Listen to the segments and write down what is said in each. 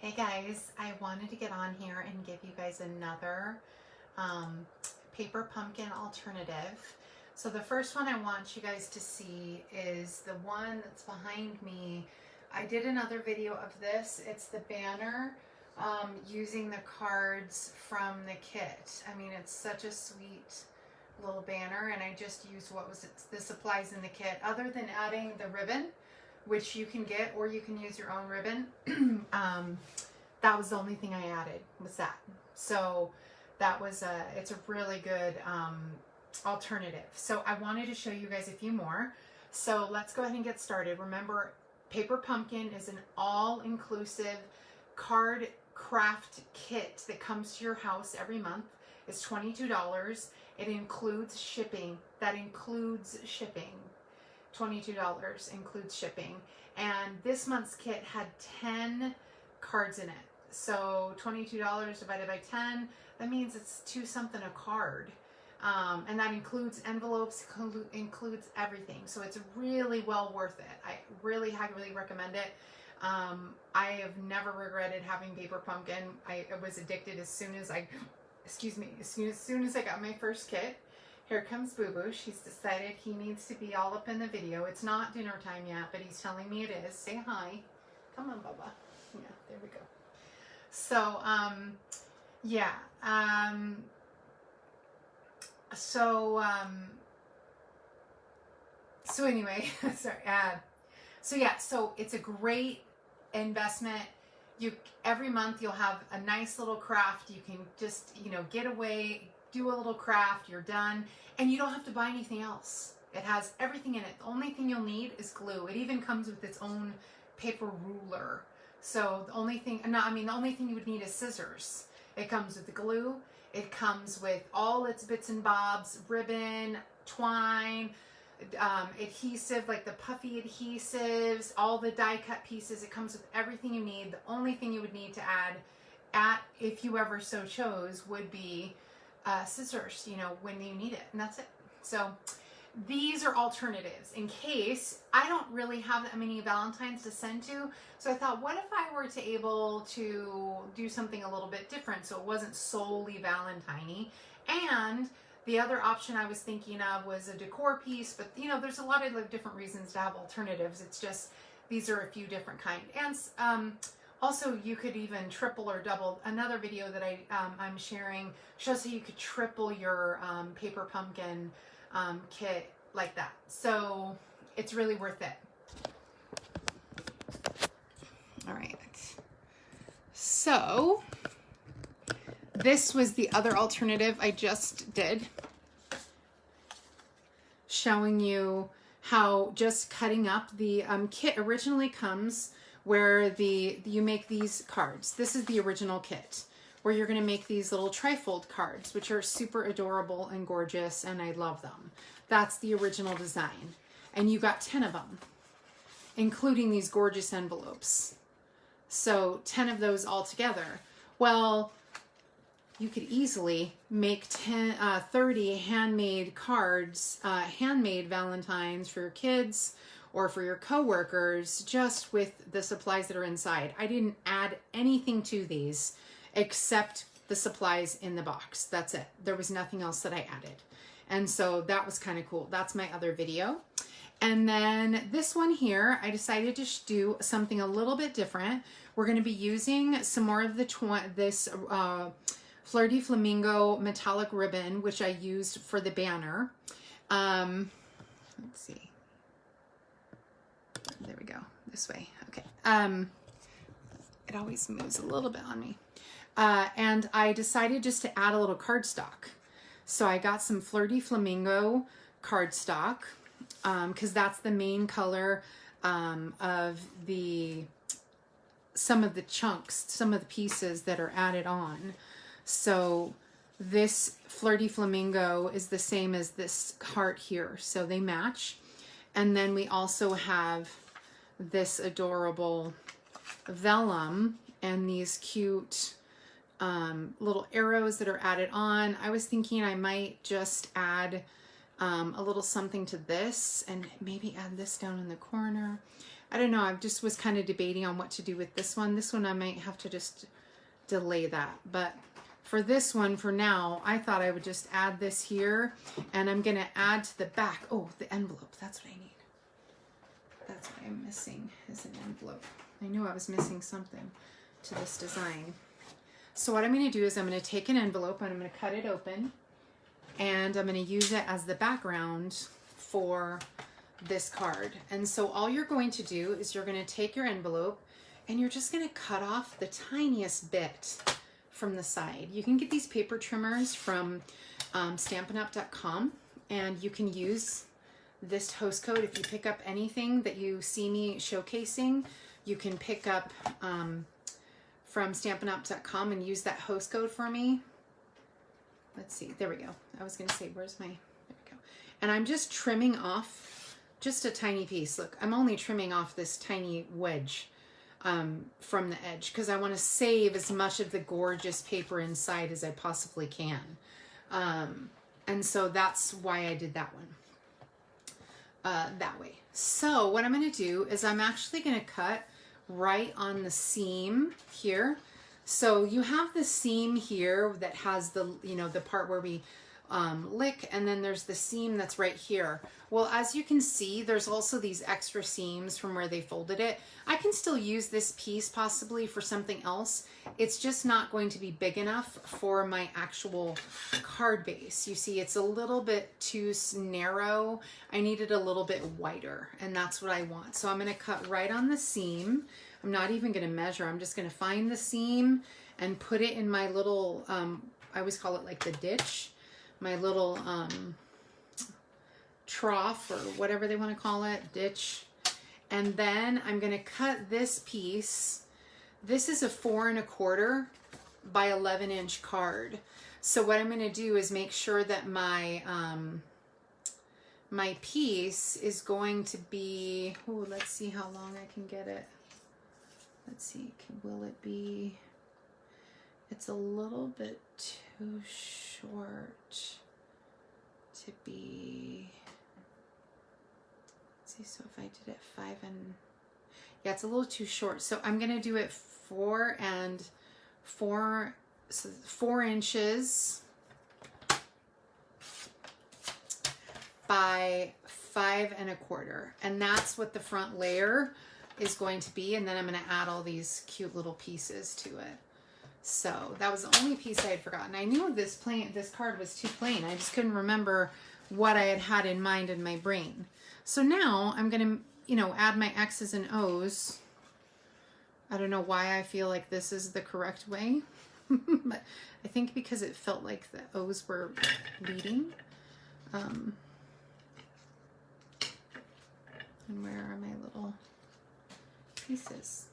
Hey guys, I wanted to get on here and give you guys another paper pumpkin alternative. So the first one I want you guys to see is the one that's behind me. I did another video of this. It's the banner using the cards from the kit. I mean, it's such a sweet little banner, and I just used what was the supplies in the kit, other than adding the ribbon, which you can get, or you can use your own ribbon. That was the only thing I added, was that. So that was it's a really good alternative. So I wanted to show you guys a few more. So let's go ahead and get started. Remember, Paper Pumpkin is an all-inclusive card craft kit that comes to your house every month. It's $22. It includes shipping. That includes shipping. $22 includes shipping. And this month's kit had 10 cards in it. So $22 divided by 10, that means it's $2 something a card. And that includes envelopes, includes everything. So it's really well worth it. I really highly recommend it. I have never regretted having Paper Pumpkin. I was addicted as soon as I, as soon as I got my first kit. Here comes Boo Boo. She's decided he needs to be all up in the video. It's not dinner time yet, but he's telling me it is. Say hi. Come on, Bubba. Yeah, there we go. So, yeah. So anyway, sorry. So yeah, so it's a great investment. Every month you'll have a nice little craft. You can just, get away, do a little craft, you're done, and you don't have to buy anything else. It has everything in it. The only thing you'll need is glue. It even comes with its own paper ruler. So the only thing you would need is scissors. It comes with the glue. It comes with all its bits and bobs, ribbon, twine, adhesive, like the puffy adhesives, all the die cut pieces. It comes with everything you need. The only thing you would need to add, if you ever so chose, would be scissors, when you need it, and that's it. So these are alternatives in case I don't really have that many Valentines to send to. So I thought, what if I were to able to do something a little bit different so it wasn't solely Valentine-y? And the other option I was thinking of was a decor piece, but there's a lot of different reasons to have alternatives. It's just these are a few different kind. And also, you could even triple or double. Another video that I'm sharing shows how you could triple your Paper Pumpkin kit like that. So it's really worth it. All right. So this was the other alternative I just did, showing you how just cutting up the kit originally comes where you make these cards. This is the original kit where you're going to make these little trifold cards, which are super adorable and gorgeous, and I love them. That's the original design. And you got 10 of them, including these gorgeous envelopes. So 10 of those all together. Well, you could easily make 30 handmade cards, handmade Valentines for your kids or for your coworkers, just with the supplies that are inside. I didn't add anything to these except the supplies in the box. That's it. There was nothing else that I added. And so that was kind of cool. That's my other video. And then this one here, I decided to do something a little bit different. We're going to be using some more of this Fleur de Flamingo metallic ribbon, which I used for the banner. Let's see. There we go. This way. Okay. It always moves a little bit on me. And I decided just to add a little cardstock. So I got some Fleur de Flamingo cardstock, because that's the main color of some of the chunks, some of the pieces that are added on. So this Fleur de Flamingo is the same as this heart here, so they match. And then we also have this adorable vellum and these cute little arrows that are added on. I was thinking I might just add a little something to this and maybe add this down in the corner. I don't know, I just was kind of debating on what to do with this one. This one I might have to just delay that. But for this one, for now, I thought I would just add this here, and I'm going to add to the back. Oh, the envelope. That's what I need. That's what I'm missing, is an envelope. I knew I was missing something to this design. So what I'm going to do is I'm going to take an envelope and I'm going to cut it open, and I'm going to use it as the background for this card. And so all you're going to do is you're going to take your envelope and you're just going to cut off the tiniest bit from the side. You can get these paper trimmers from stampinup.com, and you can use this host code. If you pick up anything that you see me showcasing, you can pick up from stampinup.com and use that host code for me. Let's see, there we go. I was going to say, where's my, there we go. And I'm just trimming off just a tiny piece. Look, I'm only trimming off this tiny wedge from the edge because I want to save as much of the gorgeous paper inside as I possibly can. And so that's why I did that one that way. So what I'm going to do is I'm actually going to cut right on the seam here. So you have the seam here that has the, you know, the part where we lick, and then there's the seam that's right here. Well, as you can see, there's also these extra seams from where they folded it. I can still use this piece possibly for something else. It's just not going to be big enough for my actual card base. You see, it's a little bit too narrow. I need it a little bit wider, and that's what I want. So I'm going to cut right on the seam. I'm not even going to measure. I'm just going to find the seam and put it in my little, I always call it like the ditch, my little trough or whatever they want to call it, ditch. And then I'm going to cut this piece. This is a 4 1/4 by 11-inch card. So what I'm going to do is make sure that my my piece is going to be, oh, let's see how long I can get it. Let's see, will it be, it's a little bit too short to be, let's see, so if I did it 5 and, yeah, it's a little too short. So I'm going to do it 4 inches by 5 1/4. And that's what the front layer is going to be, and then I'm going to add all these cute little pieces to it. So that was the only piece I had forgotten. I knew this card was too plain. I just couldn't remember what I had in mind in my brain. So now I'm going to, you know, add my X's and O's. I don't know why I feel like this is the correct way, but I think because it felt like the O's were leading. And where are my little pieces?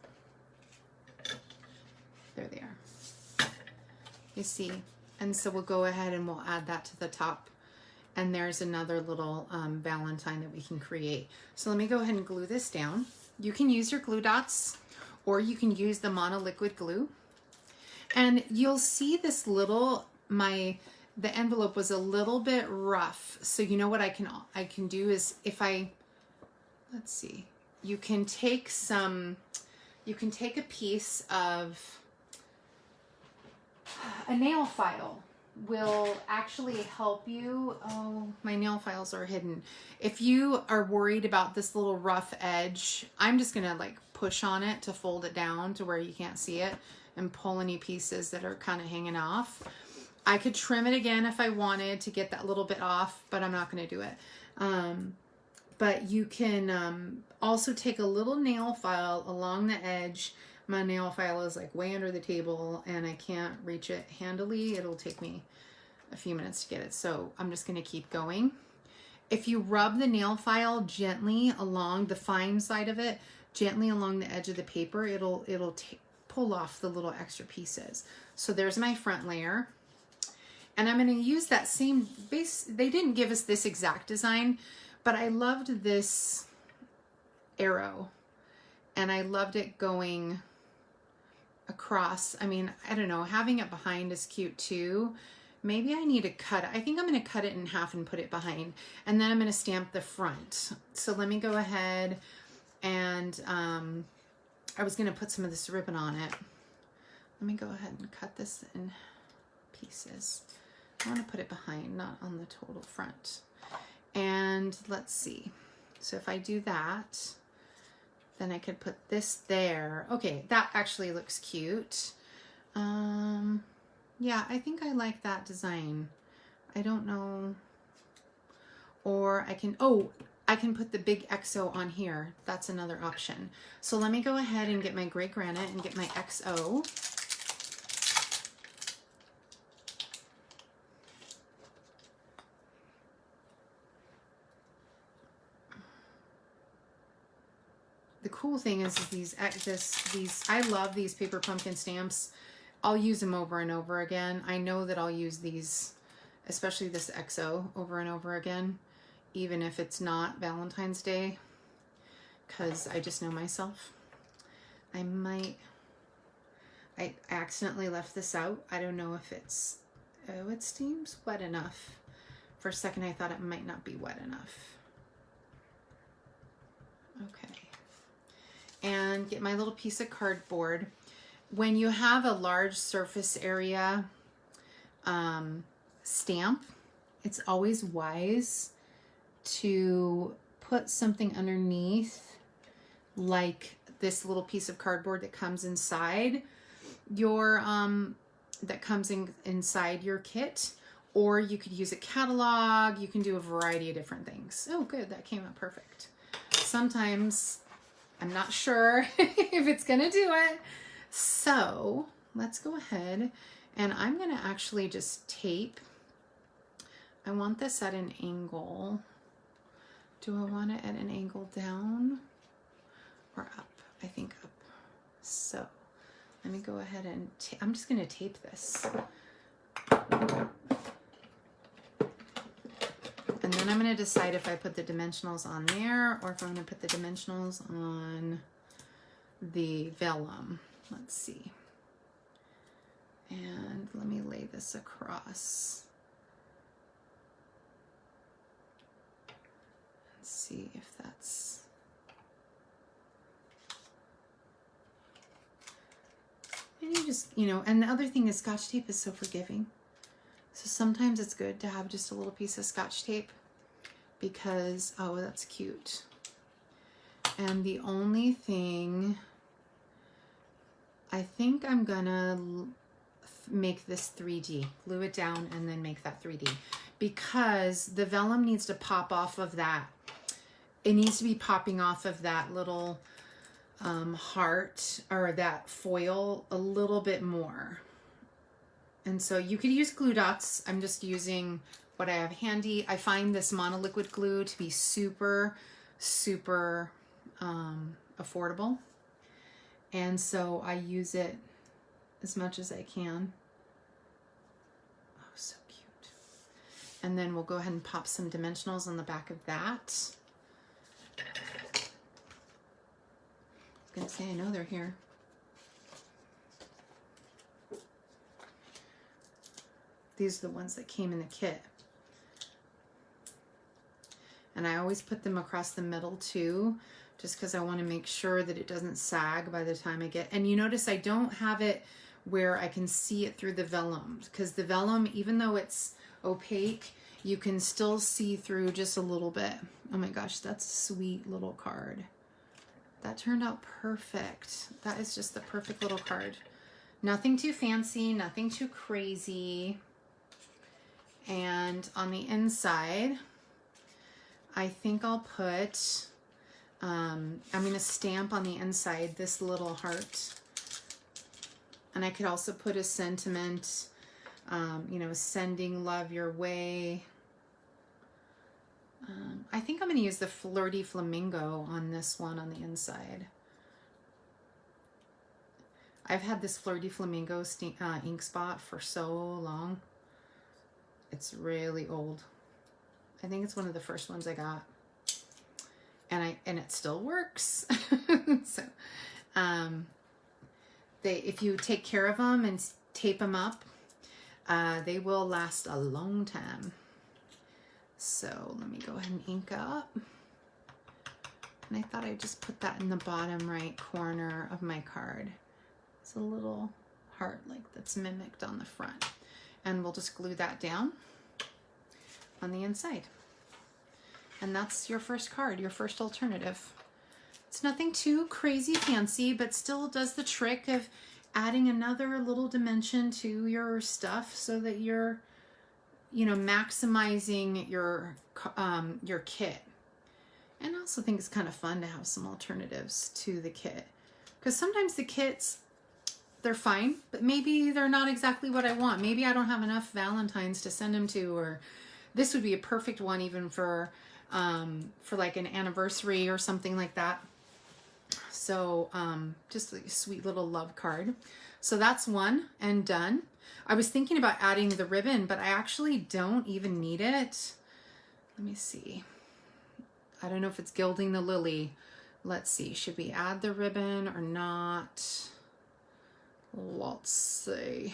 There they are. You see? And so we'll go ahead and we'll add that to the top. And there's another little Valentine that we can create. So let me go ahead and glue this down. You can use your glue dots, or you can use the monoliquid glue. And you'll see this little, the envelope was a little bit rough. So you know what I can do is, if I, let's see, you can take a piece of a nail file will actually help you. Oh, my nail files are hidden. If you are worried about this little rough edge, I'm just gonna like push on it to fold it down to where you can't see it and pull any pieces that are kind of hanging off. I could trim it again if I wanted to get that little bit off, but I'm not gonna do it. But you can also take a little nail file along the edge. My nail file is like way under the table and I can't reach it handily. It'll take me a few minutes to get it. So I'm just gonna keep going. If you rub the nail file gently along the fine side of it, gently along the edge of the paper, it'll pull off the little extra pieces. So there's my front layer. And I'm gonna use that same base. They didn't give us this exact design, but I loved this arrow and I loved it going across. I mean, I don't know, having it behind is cute too. Maybe I need to cut it. I think I'm going to cut it in half and put it behind, and then I'm going to stamp the front. So let me go ahead And I was going to put some of this ribbon on it. Let me go ahead and cut this in pieces. I want to put it behind, not on the total front. And let's see. So if I do that, then I could put this there. Okay, that actually looks cute. Yeah, I think I like that design. I don't know. Or I can, oh, I can put the big XO on here. That's another option. So let me go ahead and get my gray granite and get my XO. The cool thing is these, I love these paper pumpkin stamps. I'll use them over and over again. I know that I'll use these, especially this XO, over and over again, even if it's not Valentine's Day, because I just know myself. I accidentally left this out. I don't know if it's, oh, it seems wet enough. For a second, I thought it might not be wet enough. Okay. And get my little piece of cardboard. When you have a large surface area stamp, it's always wise to put something underneath, like this little piece of cardboard that comes inside your inside your kit, or you could use a catalog. You can do a variety of different things. Oh, good, that came out perfect. Sometimes I'm not sure if it's gonna do it. So let's go ahead and I'm gonna actually just tape. I want this at an angle. Do I want it at an angle down or up? I think up. So let me go ahead and I'm just gonna tape this. And then I'm going to decide if I put the dimensionals on there or if I'm going to put the dimensionals on the vellum. Let's see. And let me lay this across. Let's see if that's... And you just, you know, and the other thing is Scotch tape is so forgiving. So sometimes it's good to have just a little piece of Scotch tape because, oh, that's cute. And the only thing, I think I'm gonna make this 3D, glue it down and then make that 3D, because the vellum needs to pop off of that. It needs to be popping off of that little heart or that foil a little bit more. And so you could use glue dots. I'm just using what I have handy. I find this monoliquid glue to be super, super affordable. And so I use it as much as I can. Oh, so cute. And then we'll go ahead and pop some dimensionals on the back of that. I was gonna say, I know they're here. These are the ones that came in the kit. And I always put them across the middle too, just because I want to make sure that it doesn't sag by the time I get, and you notice I don't have it where I can see it through the vellum, because the vellum, even though it's opaque, you can still see through just a little bit. Oh my gosh, that's a sweet little card. That turned out perfect. That is just the perfect little card. Nothing too fancy, nothing too crazy. And on the inside, I think I'll put, I'm going to stamp on the inside this little heart. And I could also put a sentiment, you know, sending love your way. I think I'm going to use the Flirty Flamingo on this one on the inside. I've had this Flirty Flamingo ink spot for so long. It's really old. I think it's one of the first ones I got. And it still works. So, if you take care of them and tape them up, they will last a long time. So let me go ahead and ink up. And I thought I'd just put that in the bottom right corner of my card. It's a little heart like that's mimicked on the front. And we'll just glue that down on the inside. And that's your first card, your first alternative. It's nothing too crazy fancy, but still does the trick of adding another little dimension to your stuff so that you're, you know, maximizing your kit. And I also think it's kind of fun to have some alternatives to the kit, because sometimes the kits, they're fine, but maybe they're not exactly what I want. Maybe I don't have enough Valentines to send them to, or this would be a perfect one even for like an anniversary or something like that. So just a sweet little love card. So that's one and done. I was thinking about adding the ribbon, but I actually don't even need it. Let me see. I don't know if it's gilding the lily. Let's see. Should we add the ribbon or not? Let's see.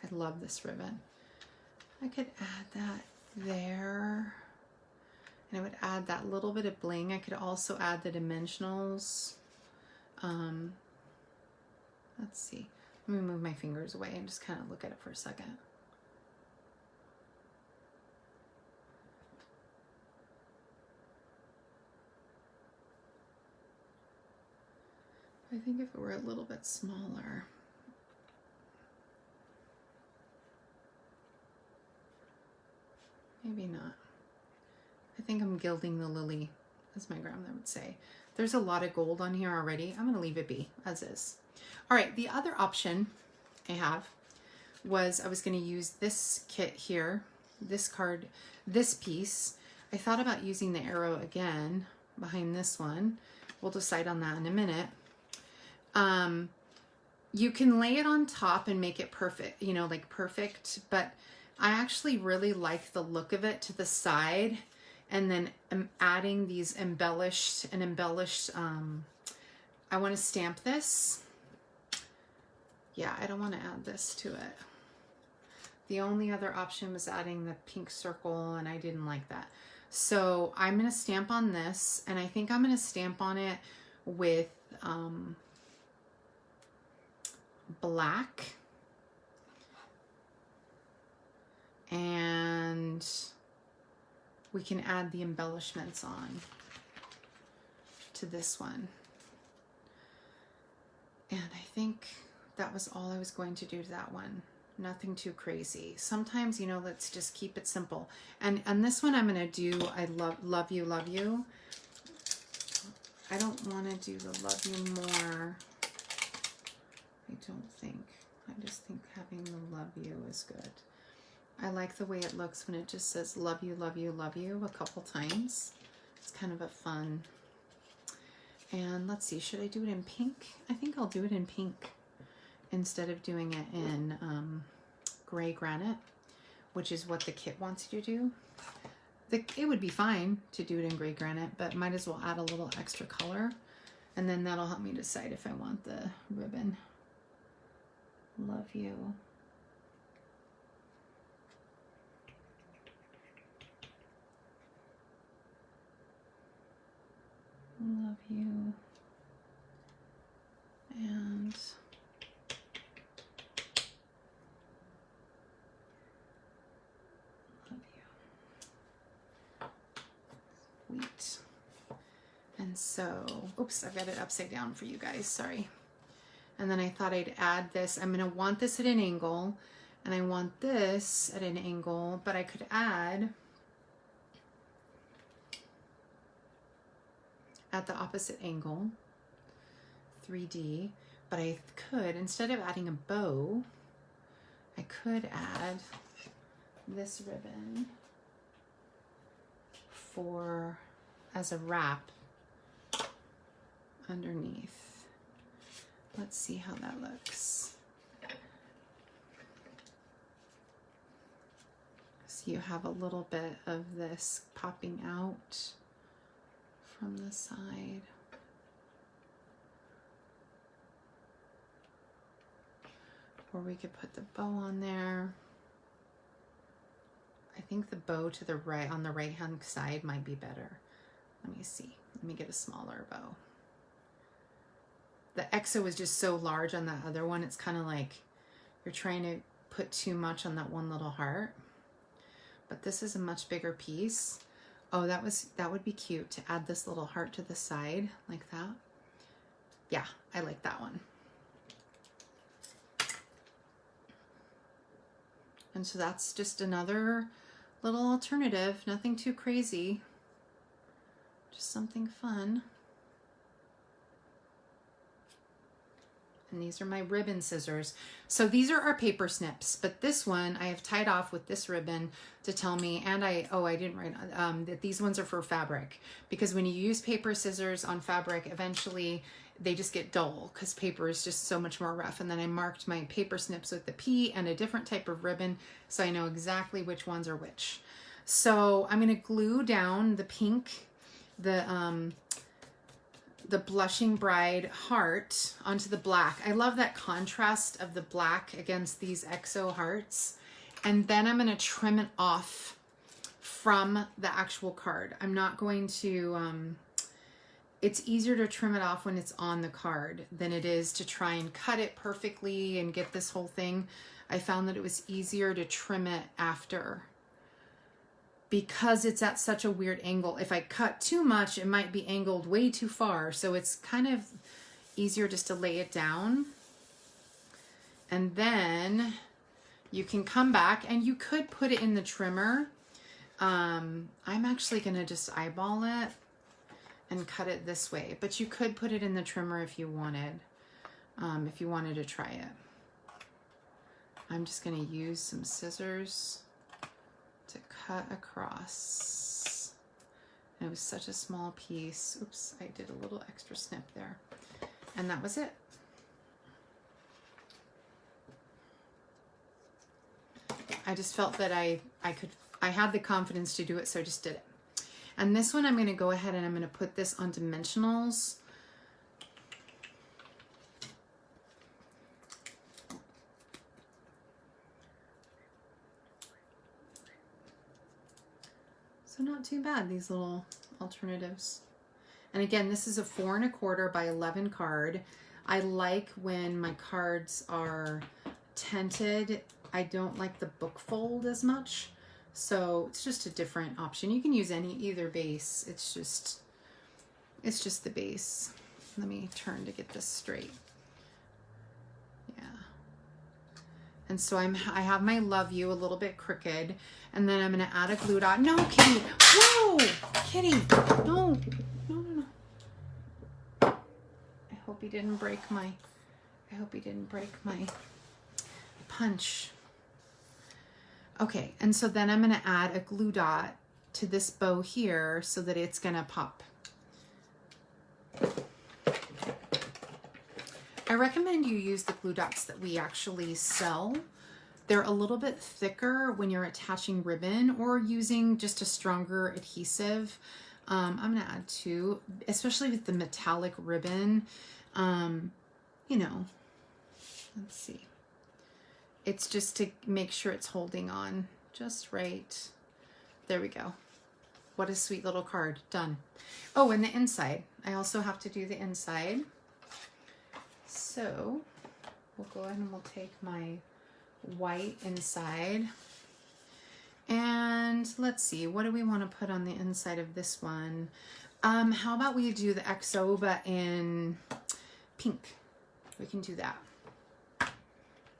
I love this ribbon. I could add that there. And I would add that little bit of bling. I could also add the dimensionals. Let's see. Let me move my fingers away and just kind of look at it for a second. I think if it were a little bit smaller. Maybe not. I think I'm gilding the lily, as my grandmother would say. There's a lot of gold on here already. I'm going to leave it be as is. All right, the other option I have was I was going to use this kit here, this card, this piece. I thought about using the arrow again behind this one. We'll decide on that in a minute. You can lay it on top and make it perfect, you know, like perfect, but I actually really like the look of it to the side. And then I'm adding these embellished, I want to stamp this. Yeah, I don't want to add this to it. The only other option was adding the pink circle, and I didn't like that. So I'm going to stamp on this, and I think I'm going to stamp on it with black. And we can add the embellishments on to this one. And I think that was all I was going to do to that one. Nothing too crazy. Sometimes, you know, let's just keep it simple. And on this one, I'm going to do, I love you, love you. I don't want to do the love you more. I don't think. I just think having the love you is good. I like the way it looks when it just says love you, love you, love you a couple times. It's kind of a fun. And let's see, should I do it in pink? I think I'll do it in pink instead of doing it in gray granite, which is what the kit wants you to do. It would be fine to do it in gray granite, but might as well add a little extra color. And then that'll help me decide if I want the ribbon. Love you. Love you. And love you. Sweet. And so, oops, I've got it upside down for you guys, sorry. And then I thought I'd add this. I'm gonna want this at an angle, and I want this at an angle, but I could add at the opposite angle, 3D, but I could, instead of adding a bow, I could add this ribbon for, as a wrap underneath. Let's see how that looks. So you have a little bit of this popping out from the side. Or we could put the bow on there. I think the bow to the right, on the right hand side, might be better. Let me see. Let me get a smaller bow. The XO is just so large on that other one. It's kind of like you're trying to put too much on that one little heart. But this is a much bigger piece. Oh, that would be cute to add this little heart to the side like that. Yeah, I like that one. And so that's just another little alternative, nothing too crazy, just something fun. And these are my ribbon scissors. So these are our paper snips, but this one I have tied off with this ribbon to tell me, and I didn't write that these ones are for fabric, because when you use paper scissors on fabric, eventually they just get dull because paper is just so much more rough. And then I marked my paper snips with the P and a different type of ribbon, so I know exactly which ones are which. So I'm gonna glue down the pink, the Blushing Bride heart onto the black. I love that contrast of the black against these XO hearts. And then I'm gonna trim it off from the actual card. I'm not going to, it's easier to trim it off when it's on the card than it is to try and cut it perfectly and get this whole thing. I found that it was easier to trim it after, because it's at such a weird angle. If I cut too much, it might be angled way too far. So it's kind of easier just to lay it down. And then you can come back and you could put it in the trimmer. I'm actually gonna just eyeball it and cut it this way, but you could put it in the trimmer if you wanted to try it. I'm just gonna use some scissors to cut across. And it was such a small piece. Oops, I did a little extra snip there. And that was it. I just felt that I had the confidence to do it, so I just did it. And this one I'm gonna go ahead and I'm gonna put this on dimensionals. So not too bad, these little alternatives. And again, this is a 4 1/4 by 11 card. I like when my cards are tented. I don't like the book fold as much. So it's just a different option. You can use either base. It's just the base. Let me turn to get this straight. Yeah. And so I have my Love You a little bit crooked, and then I'm gonna add a glue dot. No, Kitty. Whoa, Kitty. No. I hope he didn't break my punch. Okay, and so then I'm gonna add a glue dot to this bow here so that it's gonna pop. I recommend you use the glue dots that we actually sell. They're a little bit thicker when you're attaching ribbon or using just a stronger adhesive. I'm gonna add 2, especially with the metallic ribbon. You know, let's see. It's just to make sure it's holding on just right. There we go. What a sweet little card. Done. Oh, and the inside. I also have to do the inside. So we'll go ahead and we'll take my white inside. And let's see, what do we want to put on the inside of this one? How about we do the XO but in pink? We can do that.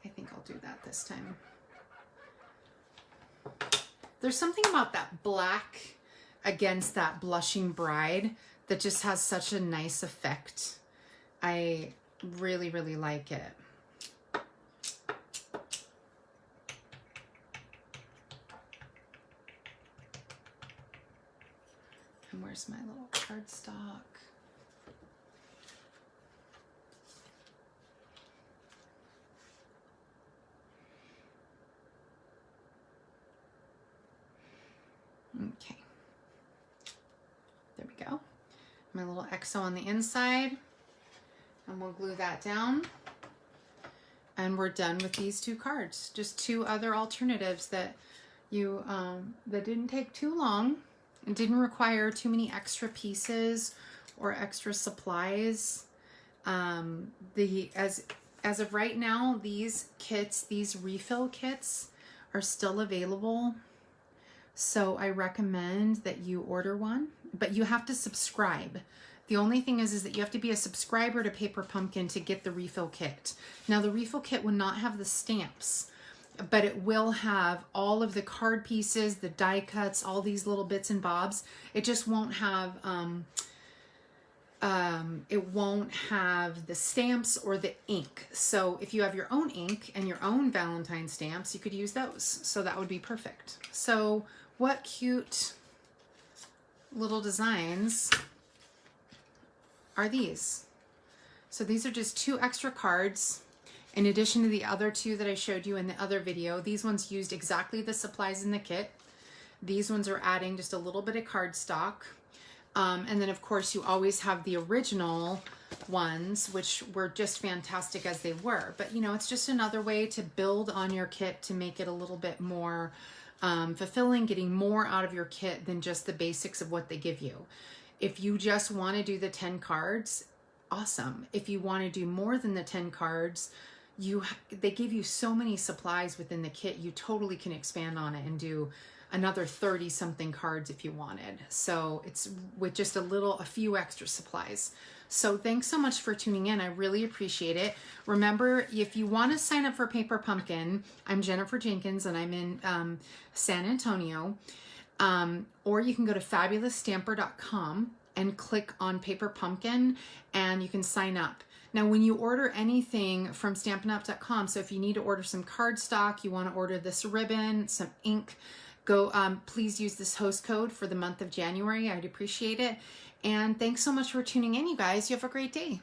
I think I'll do that this time. There's something about that black against that Blushing Bride that just has such a nice effect. I really, really like it. And where's my little cardstock? Okay, there we go. My little XO on the inside, and we'll glue that down. And we're done with these 2 cards. Just 2 other alternatives that That didn't take too long. It didn't require too many extra pieces or extra supplies. As of right now, these kits, these refill kits, are still available. So I recommend that you order one, but you have to subscribe. The only thing is that you have to be a subscriber to Paper Pumpkin to get the refill kit. Now the refill kit will not have the stamps, but it will have all of the card pieces, the die cuts, all these little bits and bobs. It just won't have, the stamps or the ink. So if you have your own ink and your own Valentine stamps, you could use those. So that would be perfect. So what cute little designs are these? So these are just 2 extra cards in addition to the other 2 that I showed you in the other video. These ones used exactly the supplies in the kit. These ones are adding just a little bit of cardstock. And then of course you always have the original ones, which were just fantastic as they were. But you know, it's just another way to build on your kit to make it a little bit more fulfilling, getting more out of your kit than just the basics of what they give you. If you just want to do the 10 cards, awesome. If you want to do more than the 10 cards, they give you so many supplies within the kit. You totally can expand on it and do another 30 something cards if you wanted. So it's with just a few extra supplies. So thanks so much for tuning in. I really appreciate it. Remember, if you want to sign up for Paper Pumpkin, I'm Jennifer Jenkins and I'm in San Antonio. Or you can go to fabulousstamper.com and click on Paper Pumpkin and you can sign up. Now, when you order anything from StampinUp.com, so if you need to order some cardstock, you want to order this ribbon, some ink, please use this host code for the month of January. I'd appreciate it. And thanks so much for tuning in, you guys. You have a great day.